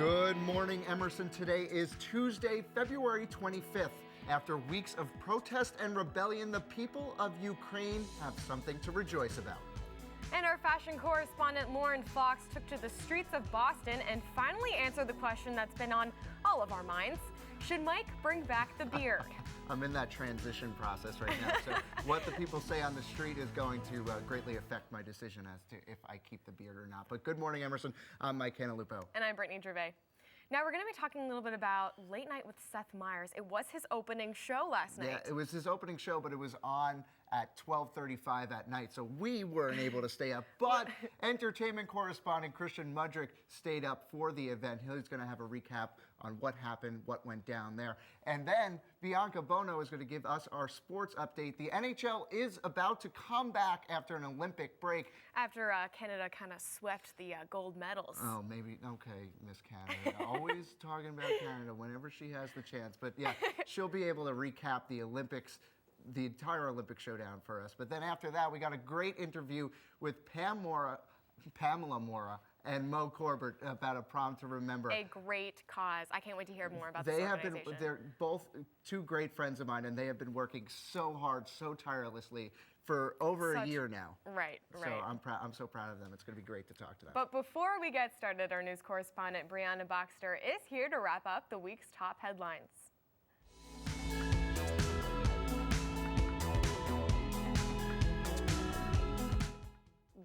Good morning, Emerson. Today is Tuesday, February 25th. After weeks of protest and rebellion, the people of Ukraine have something to rejoice about. And our fashion correspondent Lauren Fox took to the streets of Boston and finally answered the question that's been on all of our minds. Should Mike bring back the beard? I'm in that transition process right now, so what the people say on the street is going to greatly affect my decision as to if I keep the beard or not. But good morning, Emerson. I'm Mike Cantalupo. And I'm Brittany Gervais. Now we're going to be talking a little bit about Late Night with Seth Meyers. It was his opening show last night. Yeah, it was his opening show, but it was on at 12:35 at night, so we weren't able to stay up. But entertainment correspondent Christian Mudrick stayed up for the event. He's going to have a recap on what happened, what went down there. And then Bianca Bono is going to give us our sports update. The NHL is about to come back after an Olympic break. After Canada kind of swept the gold medals. Oh, maybe. Okay, Miss Canada. Always talking about Canada whenever she has the chance. But yeah, she'll be able to recap the Olympics, the entire Olympic showdown for us. But then after that, we got a great interview with Pamela Mora and Corbett about a prom to remember. A great cause. I can't wait to hear more about this organization. They're both two great friends of mine, and they have been working so hard, so tirelessly for over a year now. Right. So I'm so proud of them. It's going to be great to talk to them. But before we get started, our news correspondent Brianna Boxter is here to wrap up the week's top headlines.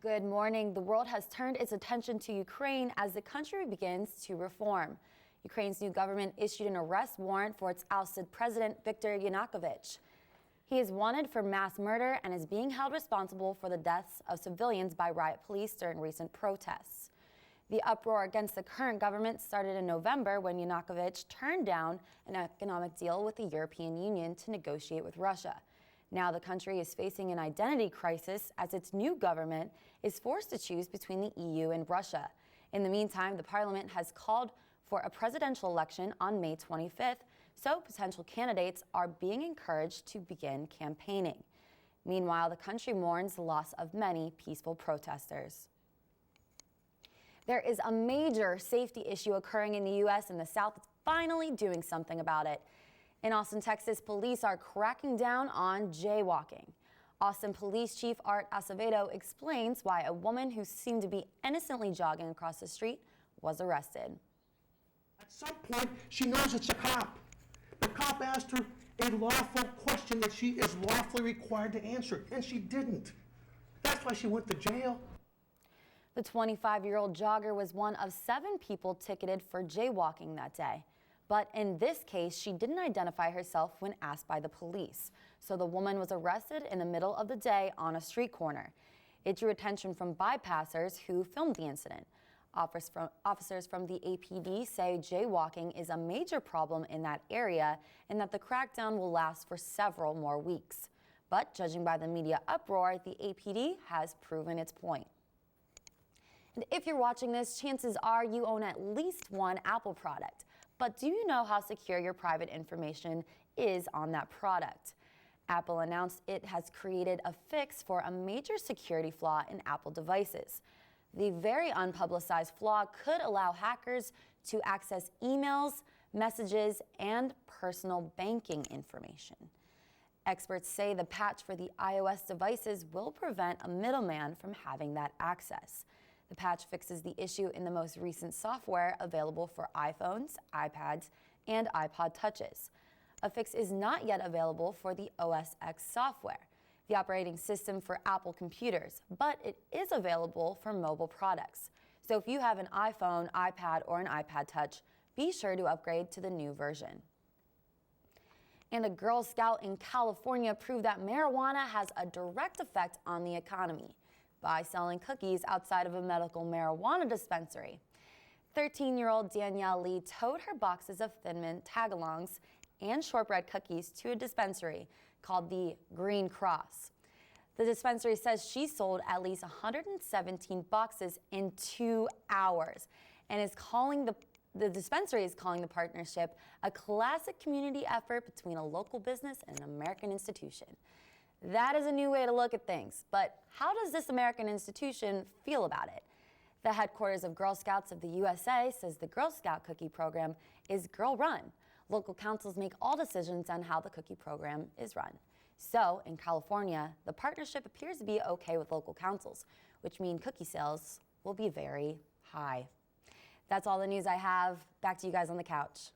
Good morning. The world has turned its attention to Ukraine as the country begins to reform. Ukraine's new government issued an arrest warrant for its ousted president, Viktor Yanukovych. He is wanted for mass murder and is being held responsible for the deaths of civilians by riot police during recent protests. The uproar against the current government started in November when Yanukovych turned down an economic deal with the European Union to negotiate with Russia. Now the country is facing an identity crisis as its new government is forced to choose between the EU and Russia. In the meantime, the parliament has called for a presidential election on May 25th, so potential candidates are being encouraged to begin campaigning. Meanwhile, the country mourns the loss of many peaceful protesters. There is a major safety issue occurring in the U.S. and the South is finally doing something about it. In Austin, Texas, police are cracking down on jaywalking. Austin Police Chief Art Acevedo explains why a woman who seemed to be innocently jogging across the street was arrested. At some point, she knows it's a cop. The cop asked her a lawful question that she is lawfully required to answer, and she didn't. That's why she went to jail. The 25-year-old jogger was one of 7 people ticketed for jaywalking that day. But in this case, she didn't identify herself when asked by the police. So the woman was arrested in the middle of the day on a street corner. It drew attention from bypassers who filmed the incident. Officers from the APD say jaywalking is a major problem in that area and that the crackdown will last for several more weeks. But judging by the media uproar, the APD has proven its point. And if you're watching this, chances are you own at least one Apple product. But do you know how secure your private information is on that product? Apple announced it has created a fix for a major security flaw in Apple devices. The very unpublicized flaw could allow hackers to access emails, messages, and personal banking information. Experts say the patch for the iOS devices will prevent a middleman from having that access. The patch fixes the issue in the most recent software available for iPhones, iPads, and iPod Touches. A fix is not yet available for the OS X software, the operating system for Apple computers, but it is available for mobile products. So if you have an iPhone, iPad, or an iPad Touch, be sure to upgrade to the new version. And a Girl Scout in California proved that marijuana has a direct effect on the economy by selling cookies outside of a medical marijuana dispensary. 13-year-old Danielle Lee towed her boxes of Thin Mint tagalongs and shortbread cookies to a dispensary called the Green Cross. The dispensary says she sold at least 117 boxes in 2 hours and is calling the dispensary is calling the partnership a classic community effort between a local business and an American institution. That is a new way to look at things, but how does this American institution feel about it? The headquarters of Girl Scouts of the USA says the Girl Scout cookie program is girl-run. Local councils make all decisions on how the cookie program is run. So, in California, the partnership appears to be okay with local councils, which means cookie sales will be very high. That's all the news I have. Back to you guys on the couch.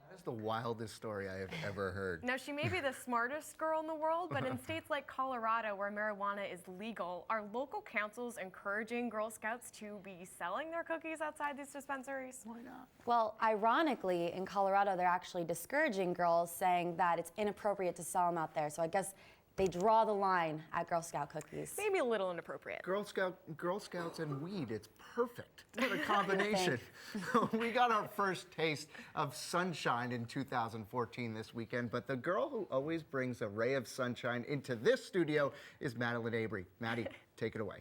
That is the wildest story I have ever heard. Now, she may be the smartest girl in the world, but in states like Colorado, where marijuana is legal, are local councils encouraging Girl Scouts to be selling their cookies outside these dispensaries? Why not? Well, ironically, in Colorado, they're actually discouraging girls, saying that it's inappropriate to sell them out there. So I guess they draw the line at Girl Scout cookies. Maybe a little inappropriate. Girl Scouts and weed, it's perfect. What a combination. We got our first taste of sunshine in 2014 this weekend, but the girl who always brings a ray of sunshine into this studio is Madeline Avery. Maddie, take it away.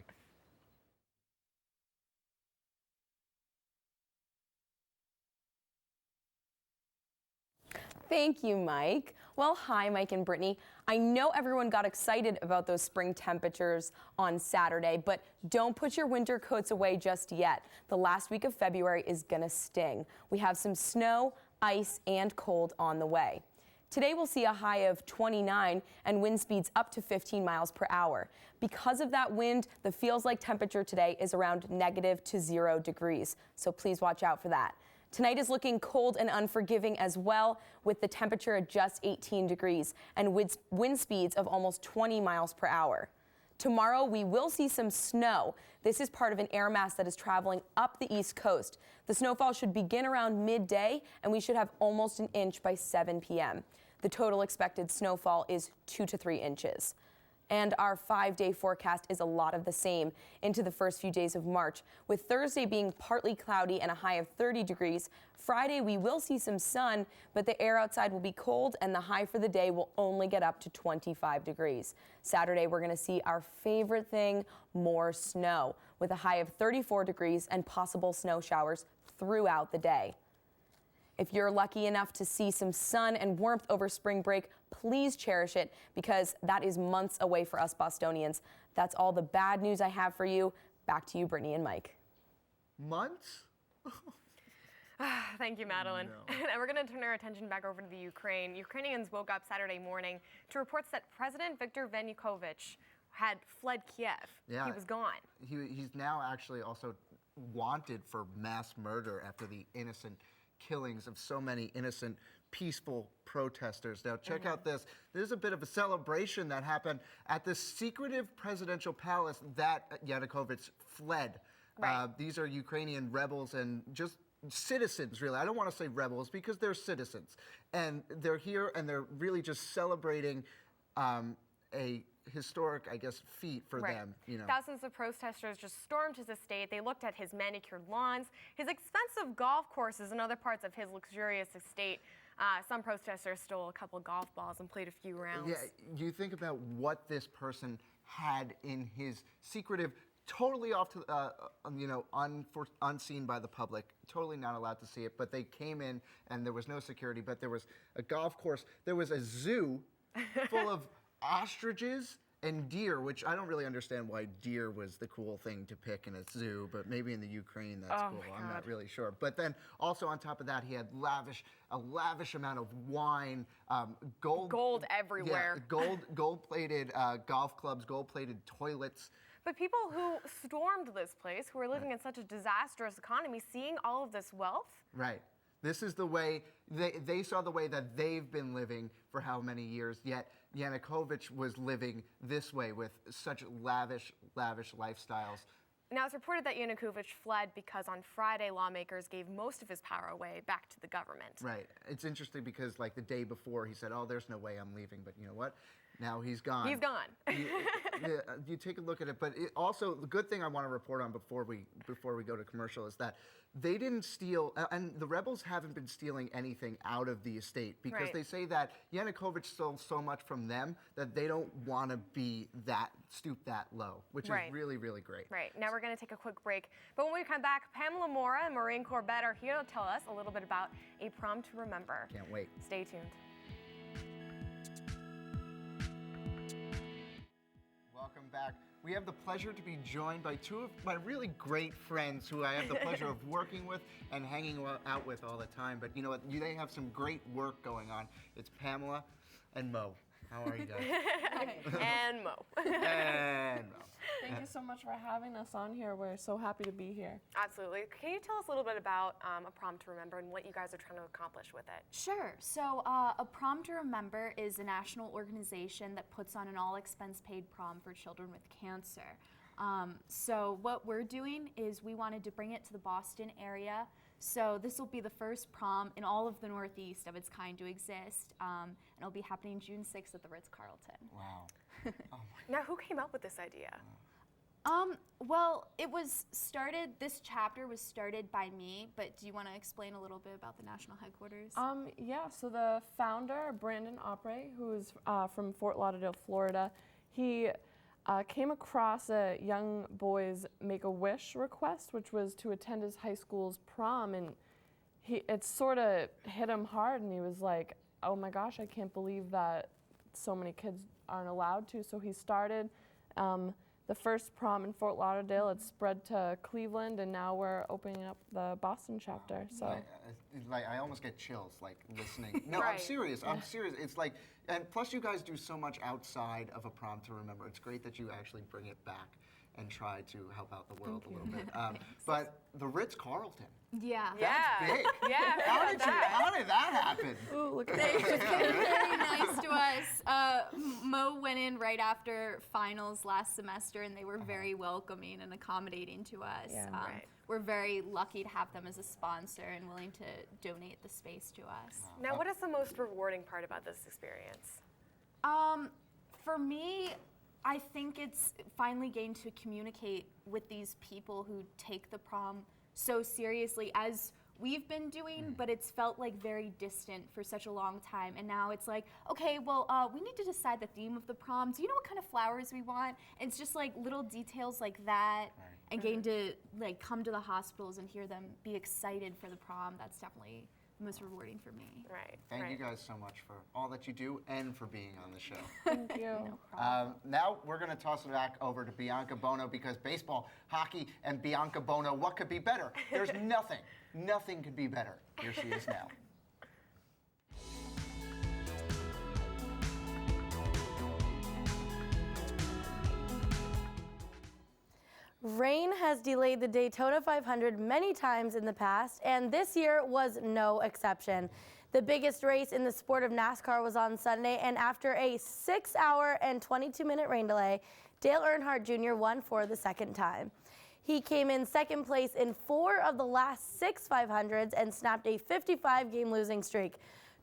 Thank you, Mike. Well, hi, Mike and Brittany. I know everyone got excited about those spring temperatures on Saturday, but don't put your winter coats away just yet. The last week of February is gonna sting. We have some snow, ice, and cold on the way. Today we'll see a high of 29 and wind speeds up to 15 miles per hour. Because of that wind, the feels like temperature today is around -to 0 degrees, so please watch out for that. Tonight is looking cold and unforgiving as well, with the temperature at just 18 degrees and wind speeds of almost 20 miles per hour. Tomorrow, we will see some snow. This is part of an air mass that is traveling up the East Coast. The snowfall should begin around midday, and we should have almost an inch by 7 p.m. The total expected snowfall is 2 to 3 inches. And our 5-day forecast is a lot of the same into the first few days of March, with Thursday being partly cloudy and a high of 30 degrees. Friday, we will see some sun, but the air outside will be cold and the high for the day will only get up to 25 degrees. Saturday, we're going to see our favorite thing, more snow, with a high of 34 degrees and possible snow showers throughout the day. If you're lucky enough to see some sun and warmth over spring break, please cherish it, because that is months away for us Bostonians. That's all the bad news I have for you. Back to you, Brittany and Mike. Months? Thank you, Madeline. No. And we're going to turn our attention back over to the Ukraine. Ukrainians woke up Saturday morning to reports that President Viktor Yanukovych had fled Kiev. Yeah. He was gone. He's now actually also wanted for mass murder after the innocent killings of so many innocent, peaceful protesters. Now, check out this. There's a bit of a celebration that happened at the secretive presidential palace that Yanukovych fled. Right. These are Ukrainian rebels and just citizens, really. I don't want to say rebels because they're citizens. And they're here and they're really just celebrating a historic, I guess, feat for them. You know. Thousands of protesters just stormed his estate. They looked at his manicured lawns, his expensive golf courses, and other parts of his luxurious estate. Some protesters stole a couple golf balls and played a few rounds. Yeah, you think about what this person had in his secretive, totally off to, unseen by the public, totally not allowed to see it, but they came in and there was no security, but there was a golf course, there was a zoo full of ostriches and deer, which I don't really understand why deer was the cool thing to pick in a zoo, but maybe in the Ukraine that's cool. I'm not really sure. But then also on top of that, he had a lavish amount of wine, Gold everywhere. Yeah, gold-plated golf clubs, gold-plated toilets. But people who stormed this place, who were living in such a disastrous economy, seeing all of this wealth. Right. This is the way, they saw the way that they've been living for how many years, yet Yanukovych was living this way with such lavish lifestyles. Now, it's reported that Yanukovych fled because on Friday, lawmakers gave most of his power away back to the government. Right. It's interesting because, like, the day before, he said, oh, there's no way I'm leaving, but you know what? Now he's gone. He's gone. You take a look at it, but also the good thing I want to report on before we go to commercial is that they didn't steal, and the rebels haven't been stealing anything out of the estate because Right. they say that Yanukovych stole so much from them that they don't want to be stoop that low, which Right. is really, really great. Right, now we're going to take a quick break. But when we come back, Pamela, Mora, and Maureen Corbett are here to tell us a little bit about a prom to remember. Can't wait. Stay tuned. welcome back. We have the pleasure to be joined by two of my really great friends who I have the pleasure of working with and hanging out with all the time. But you know what? They have some great work going on. It's Pamela and Mo. How are you guys? And Mo. And Mo. Thank you so much for having us on here. We're so happy to be here. Absolutely. Can you tell us a little bit about A Prom to Remember and what you guys are trying to accomplish with it? Sure. So, A Prom to Remember is a national organization that puts on an all-expense-paid prom for children with cancer. So what we're doing is we wanted to bring it to the Boston area. So this will be the first prom in all of the Northeast of its kind to exist, and it'll be happening June 6th at the Ritz-Carlton. Wow. Now, who came up with this idea? Well, it was started, this chapter was started by me, but do you want to explain a little bit about the national headquarters? Yeah, so the founder, Brandon Opry, who's from Fort Lauderdale, Florida, he came across a young boy's Make-A-Wish request, which was to attend his high school's prom, and it sort of hit him hard, and he was like, oh my gosh, I can't believe that so many kids aren't allowed to. So he started the first prom in Fort Lauderdale. It spread to Cleveland, and now we're opening up the Boston chapter. So I almost get chills listening. No, Right. I'm serious. I'm serious. It's like, and plus you guys do so much outside of A Prom to Remember. It's great that you actually bring it back and try to help out the world a little bit. But the Ritz-Carlton. Yeah. That's big. Yeah. How did that happen? ooh, look at They that. were really nice to us. Mo went in right after finals last semester, and they were very welcoming and accommodating to us. Yeah. Right. We're very lucky to have them as a sponsor and willing to donate the space to us. Now, what is the most rewarding part about this experience? For me, I think it's finally getting to communicate with these people who take the prom so seriously as we've been doing, but it's felt like very distant for such a long time. And now it's like, okay, well, we need to decide the theme of the prom. Do you know what kind of flowers we want? And it's just like little details like that, and getting to like come to the hospitals and hear them be excited for the prom. That's definitely the most rewarding for me. Right. Thank right. you guys so much for all that you do and for being on the show. Thank you. Now we're going to toss it back over to Bianca Bono because baseball, hockey, and Bianca Bono, what could be better? There's nothing could be better. Here she is now. Rain has delayed the Daytona 500 many times in the past, and this year was no exception. The biggest race in the sport of NASCAR was on Sunday, and after a 6-hour and 22-minute rain delay, Dale Earnhardt Jr. won for the second time. He came in second place in 4 of the last 6 500s and snapped a 55-game losing streak.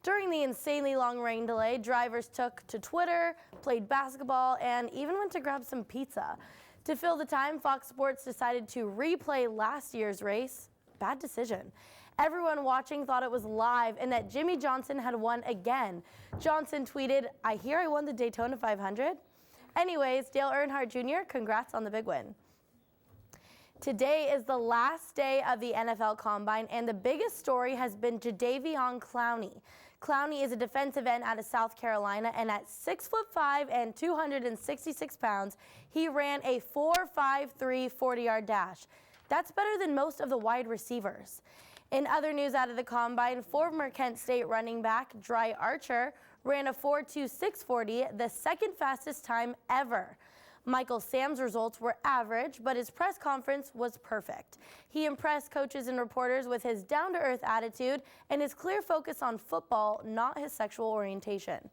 During the insanely long rain delay, drivers took to Twitter, played basketball, and even went to grab some pizza. To fill the time, Fox Sports decided to replay last year's race. Bad decision. Everyone watching thought it was live and that Jimmy Johnson had won again. Johnson tweeted, "I hear I won the Daytona 500." Anyways, Dale Earnhardt Jr., congrats on the big win. Today is the last day of the NFL Combine, and the biggest story has been Jadeveon Clowney. Clowney is a defensive end out of South Carolina, and at 6'5" and 266 pounds, he ran a 4.53 40-yard dash. That's better than most of the wide receivers. In other news out of the Combine, former Kent State running back Dry Archer ran a 4.26 40, the second fastest time ever. Michael Sam's results were average, but his press conference was perfect. He impressed coaches and reporters with his down-to-earth attitude and his clear focus on football, not his sexual orientation.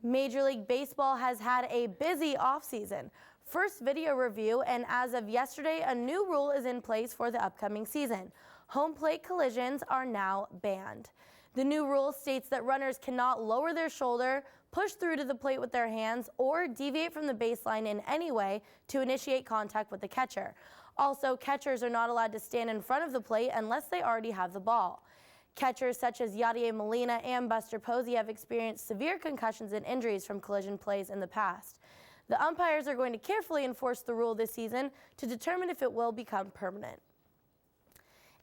Major League Baseball has had a busy offseason. First video review, and as of yesterday, a new rule is in place for the upcoming season. Home plate collisions are now banned. The new rule states that runners cannot lower their shoulder, push through to the plate with their hands, or deviate from the baseline in any way to initiate contact with the catcher. Also, catchers are not allowed to stand in front of the plate unless they already have the ball. Catchers such as Yadier Molina and Buster Posey have experienced severe concussions and injuries from collision plays in the past. The umpires are going to carefully enforce the rule this season to determine if it will become permanent.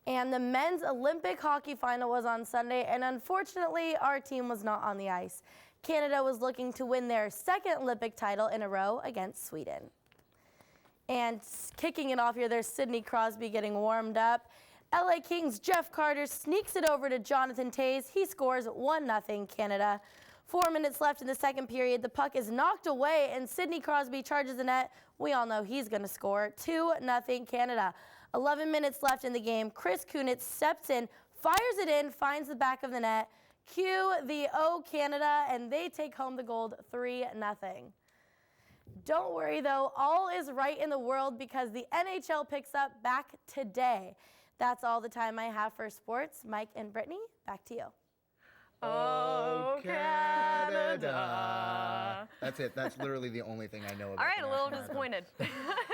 And the men's Olympic hockey final was on Sunday, and unfortunately, our team was not on the ice. Canada was looking to win their second Olympic title in a row against Sweden. And kicking it off here, there's Sidney Crosby getting warmed up. LA Kings' Jeff Carter sneaks it over to Jonathan Toews. He scores 1-0 Canada. 4 minutes left in the second period. The puck is knocked away, and Sidney Crosby charges the net. We all know he's going to score 2-0 Canada. 11 minutes left in the game. Chris Kunitz steps in, fires it in, finds the back of the net. Cue the O Canada, and they take home the gold 3-0. Don't worry, though. All is right in the world because the NHL picks up back today. That's all the time I have for sports. Mike and Brittany, back to you. Oh, Canada. That's it. That's literally the only thing I know about. All right, the a little national anthem.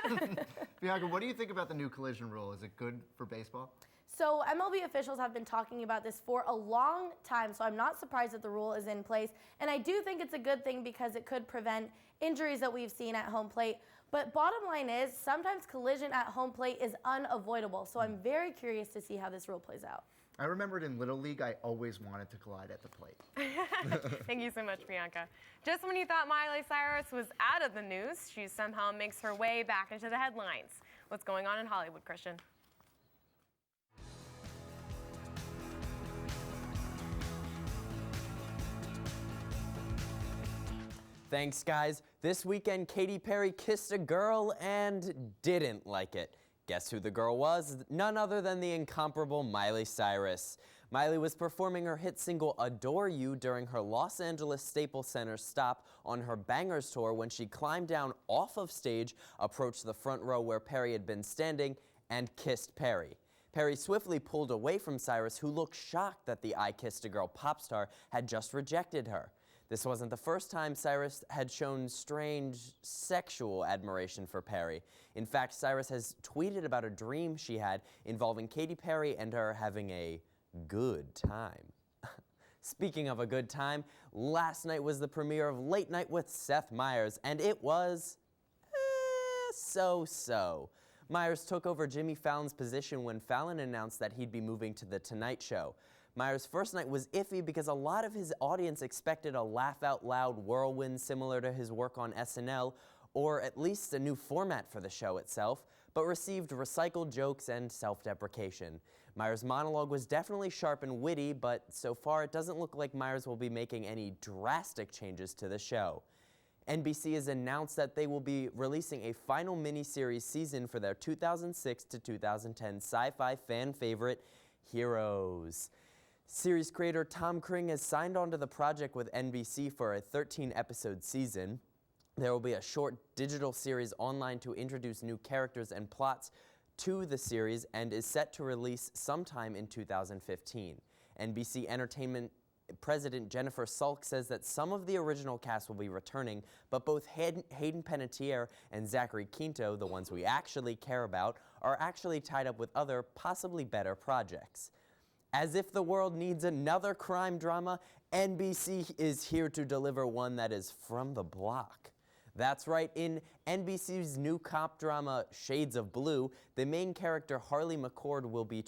disappointed. Bianca, what do you think about the new collision rule? Is it good for baseball? So MLB officials have been talking about this for a long time, so I'm not surprised that the rule is in place. And I do think it's a good thing because it could prevent injuries that we've seen at home plate. But bottom line is, sometimes collision at home plate is unavoidable. So I'm very curious to see how this rule plays out. I remembered in Little League, I always wanted to collide at the plate. Thank you so much, Bianca. Just when you thought Miley Cyrus was out of the news, she somehow makes her way back into the headlines. What's going on in Hollywood, Christian? Thanks, guys. This weekend, Katy Perry kissed a girl and didn't like it. Guess who the girl was? None other than the incomparable Miley Cyrus. Miley was performing her hit single Adore You during her Los Angeles Staples Center stop on her Bangers tour when she climbed down off of stage, approached the front row where Perry had been standing, and kissed Perry. Perry swiftly pulled away from Cyrus, who looked shocked that the I Kissed a Girl pop star had just rejected her. This wasn't the first time Cyrus had shown strange sexual admiration for Perry. In fact, Cyrus has tweeted about a dream she had involving Katy Perry and her having a good time. Speaking of a good time, last night was the premiere of Late Night with Seth Meyers, and it was so-so. Meyers took over Jimmy Fallon's position when Fallon announced that he'd be moving to The Tonight Show. Meyers' first night was iffy because a lot of his audience expected a laugh-out-loud whirlwind similar to his work on SNL, or at least a new format for the show itself, but received recycled jokes and self-deprecation. Meyers' monologue was definitely sharp and witty, but so far it doesn't look like Meyers will be making any drastic changes to the show. NBC has announced that they will be releasing a final miniseries season for their 2006 to 2010 sci-fi fan favorite, Heroes. Series creator Tom Kring has signed on to the project with NBC for a 13-episode season. There will be a short digital series online to introduce new characters and plots to the series and is set to release sometime in 2015. NBC Entertainment President Jennifer Salk says that some of the original cast will be returning, but both Hayden Panettiere and Zachary Quinto, the ones we actually care about, are actually tied up with other, possibly better projects. As if the world needs another crime drama, NBC is here to deliver one that is from the block. That's right, in NBC's new cop drama, Shades of Blue, the main character Harley McCord will be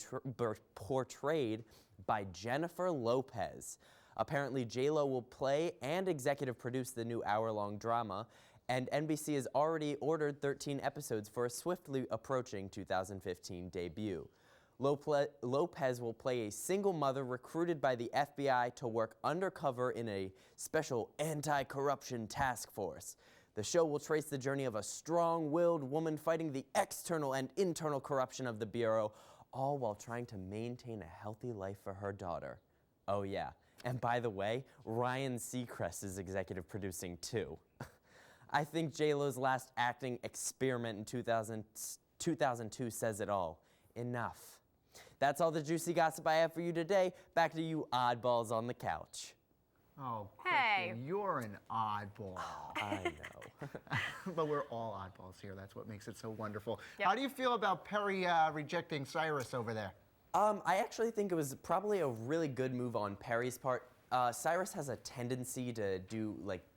portrayed by Jennifer Lopez. Apparently, J-Lo will play and executive produce the new hour-long drama, and NBC has already ordered 13 episodes for a swiftly approaching 2015 debut. Lopez will play a single mother recruited by the FBI to work undercover in a special anti-corruption task force. The show will trace the journey of a strong-willed woman fighting the external and internal corruption of the Bureau, all while trying to maintain a healthy life for her daughter. Oh yeah, and by the way, Ryan Seacrest is executive producing too. I think J-Lo's last acting experiment in 2002 says it all. Enough. That's all the juicy gossip I have for you today. Back to you oddballs on the couch. Oh, Hey. Christian, you're an oddball. I know. But we're all oddballs here. That's what makes it so wonderful. Yep. How do you feel about Perry rejecting Cyrus over there? I actually think it was probably a really good move on Perry's part. Cyrus has a tendency to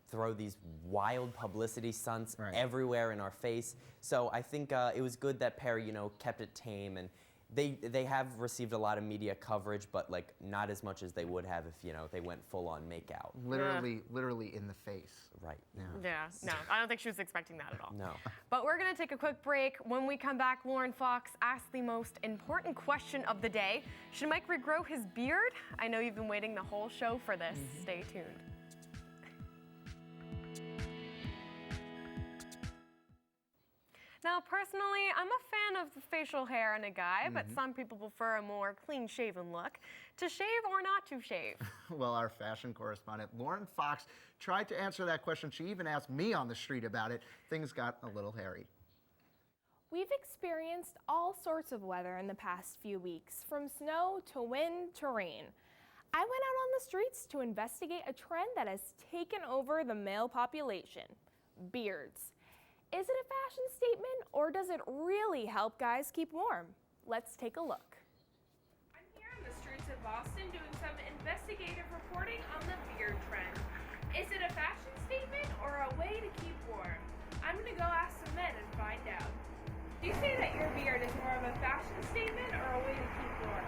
throw these wild publicity stunts Right. everywhere in our face. So I think it was good that Perry, kept it tame and they have received a lot of media coverage, but like not as much as they would have if they went full on makeout. Literally in the face. Right. Yeah, no, I don't think she was expecting that at all. No. But we're going to take a quick break. When we come back, Lauren Fox asks the most important question of the day. Should Mike regrow his beard? I know you've been waiting the whole show for this. Stay tuned. Now, personally, I'm a fan of the facial hair in a guy, but some people prefer a more clean-shaven look. To shave or not to shave? Well, our fashion correspondent, Lauren Fox, tried to answer that question. She even asked me on the street about it. Things got a little hairy. We've experienced all sorts of weather in the past few weeks, from snow to wind to rain. I went out on the streets to investigate a trend that has taken over the male population: beards. Is it a fashion statement, or does it really help guys keep warm? Let's take a look. I'm here on the streets of Boston doing some investigative reporting on the beard trend. Is it a fashion statement or a way to keep warm? I'm gonna go ask some men and find out. Do you say that your beard is more of a fashion statement or a way to keep warm?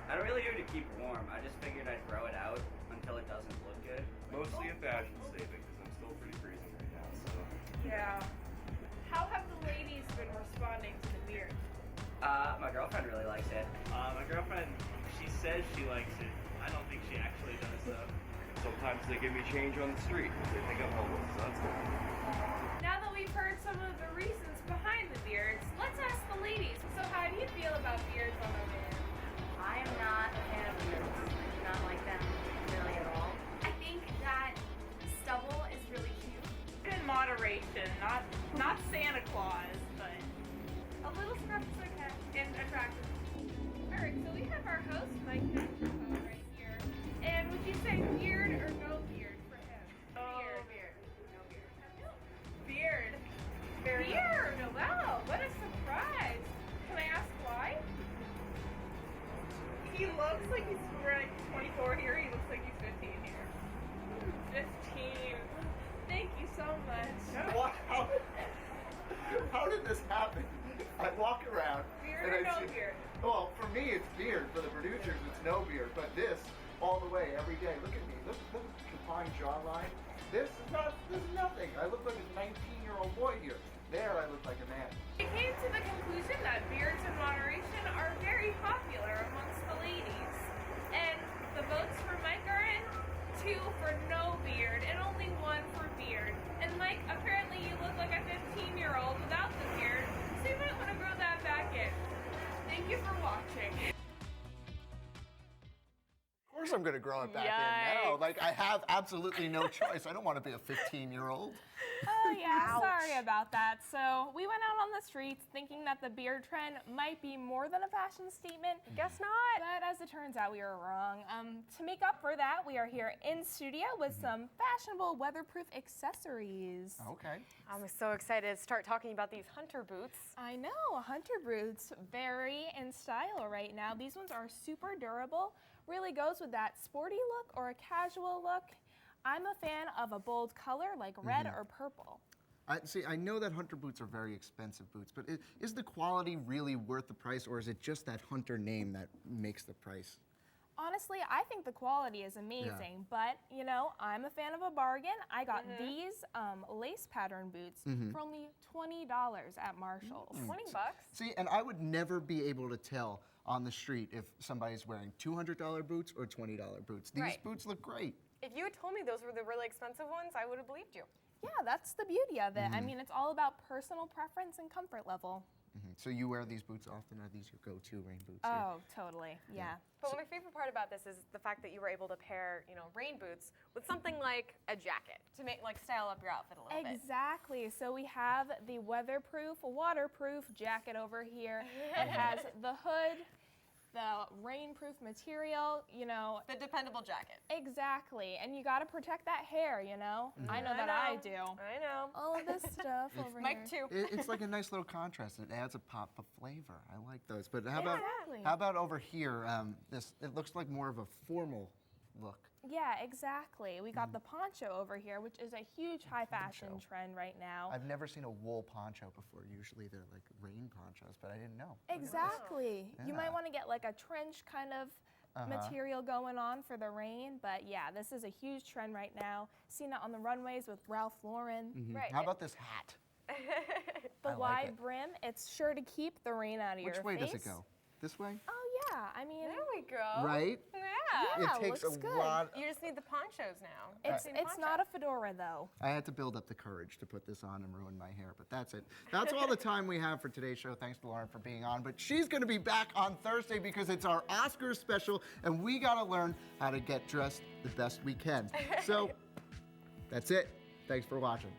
I don't really do it to keep warm. I just figured I'd grow it out until it doesn't look good. Mostly a fashion statement because I'm still pretty freezing right now, so. Yeah. How have the ladies been responding to the beard? My girlfriend really likes it. My girlfriend, she says she likes it. I don't think she actually does, though. Sometimes they give me change on the street. They think I'm homeless, so that's good. Now that we've heard some of the reasons behind the beards, let's ask the ladies. So how do you feel about beards on a man? I am not a fan of beards. I do not like them really at all. I think that stubble is really cute. In moderation, not Santa Claus, but a little scruff is okay and attractive. All right, so we have our host, Mike Metcalf, right here. And would you say beard or no beard for him? Beard. No beard. Beard. Beard. Wow, what a surprise. Can I ask why? He looks like he's 24 here. He looks like he's 15 here. 15. Thank you so much. How did this happen? I walk around Beard and or I no see, beard? well, for me it's beard. For the producers, it's no beard. But this, all the way, every day. Look at me. Look at the confined jawline. This is nothing. I look like a 19-year-old boy here. There, I look like a man. We came to the conclusion that beards in moderation are very popular amongst the ladies. And the votes for Mike are in, 2 for no beard and only 1 for beard. And Mike, apparently you look like a 15-year-old without the beard, so you might want to grow that back in. Thank you for watching. Of course I'm going to grow it back in now. Like, I have absolutely no choice. I don't want to be a 15-year-old. Oh yeah, sorry about that. So we went out on the streets thinking that the beard trend might be more than a fashion statement. Guess not. But as it turns out, we were wrong. To make up for that, we are here in studio with some fashionable weatherproof accessories. Okay. I'm so excited to start talking about these hunter boots. I know, hunter boots, very in style right now. These ones are super durable, really goes with that sporty look or a casual look. I'm a fan of a bold color like red or purple. I know that hunter boots are very expensive boots, but is the quality really worth the price, or is it just that hunter name that makes the price? Honestly, I think the quality is amazing, but you know, I'm a fan of a bargain. I got these lace pattern boots for only $20 at Marshall's. 20 bucks? See, and I would never be able to tell on the street if somebody's wearing $200 boots or $20 boots. These boots look great. If you had told me those were the really expensive ones, I would have believed you. Yeah, that's the beauty of it. I mean, it's all about personal preference and comfort level. So you wear these boots often? Are these your go-to rain boots? Oh, totally, yeah. But my favorite part about this is the fact that you were able to pair, rain boots with something like a jacket to make style up your outfit a little bit. Exactly. So we have the weatherproof, waterproof jacket over here. It has the hood, the rainproof material, The dependable jacket. Exactly. And you got to protect that hair, I know that I do. I know. All of this stuff over here. Mike too. It's like a nice little contrast. It adds a pop of flavor. I like those. But how Exactly. about over here? It looks like more of a formal look. Yeah, exactly. We got the poncho over here, which is a huge high fashion trend right now. I've never seen a wool poncho before. Usually they're like rain ponchos, but I didn't know. Exactly. You Yeah. might want to get like a trench kind of material going on for the rain, but yeah, this is a huge trend right now. Seen it on the runways with Ralph Lauren. Right. How about this hat? The I like wide it. brim, it's sure to keep the rain out of your Which face. way does it go? This way? Oh yeah, I mean, There we go. Right? Yeah. Yeah, It takes looks a good. lot. You just need the ponchos now. it's not a fedora though. I had to build up the courage to put this on and ruin my hair, but that's it. That's all the time we have for today's show. Thanks to Lauren for being on, but she's going to be back on Thursday because it's our Oscars special, and we got to learn how to get dressed the best we can. So that's it. Thanks for watching.